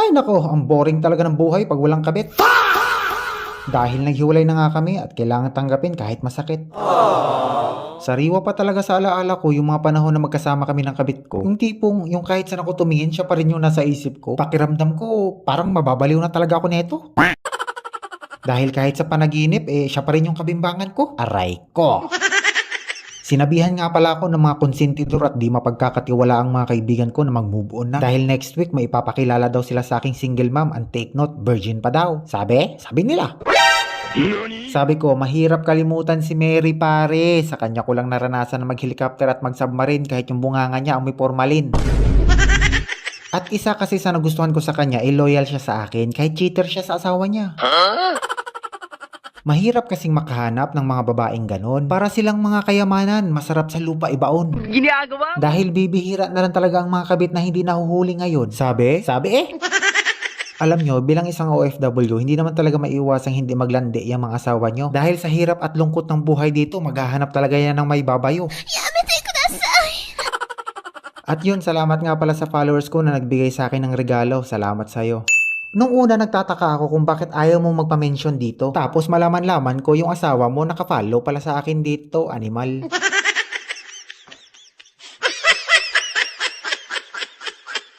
Ay nako, ang boring talaga ng buhay pag walang kabit. Dahil naghiwalay na nga kami at kailangan tanggapin kahit masakit. Sariwa pa talaga sa alaala ko yung mga panahon na magkasama kami ng kabit ko. Yung tipong yung kahit saan ako tumingin siya pa rin yung nasa isip ko. Pakiramdam ko parang mababaliw na talaga ako neto. Dahil kahit sa panaginip siya pa rin yung kabimbangan ko. Aray ko. Sinabihan nga pala ako ng mga konsentidor at di mapagkakatiwala ang mga kaibigan ko na mag-move on na. Dahil next week may ipapakilala daw sila sa aking single mom and take note, virgin pa daw. Sabi nila. Sabi ko, mahirap kalimutan si Mary pare. Sa kanya ko lang naranasan na mag-helicopter at mag-submarine kahit yung bunganga niya amoy formalin. At isa kasi sa nagustuhan ko sa kanya, loyal siya sa akin kahit cheater siya sa asawa niya. Mahirap kasing makahanap ng mga babaeng ganon. Para silang mga kayamanan, masarap sa lupa ibaon. Ginagawa? Dahil bibihira na lang talaga ang mga kabit na hindi nahuhuli ngayon. Sabi Alam nyo, bilang isang OFW, hindi naman talaga maiiwasang hindi maglandi yung mga asawa nyo. Dahil sa hirap at lungkot ng buhay dito, maghahanap talaga yan ng may babayo. At yun, salamat nga pala sa followers ko na nagbigay sa akin ng regalo. Salamat sa'yo. Nung una nagtataka ako kung bakit ayaw mo magpa-mention dito. Tapos malaman-laman ko yung asawa mo nakafollow pala sa akin dito, animal.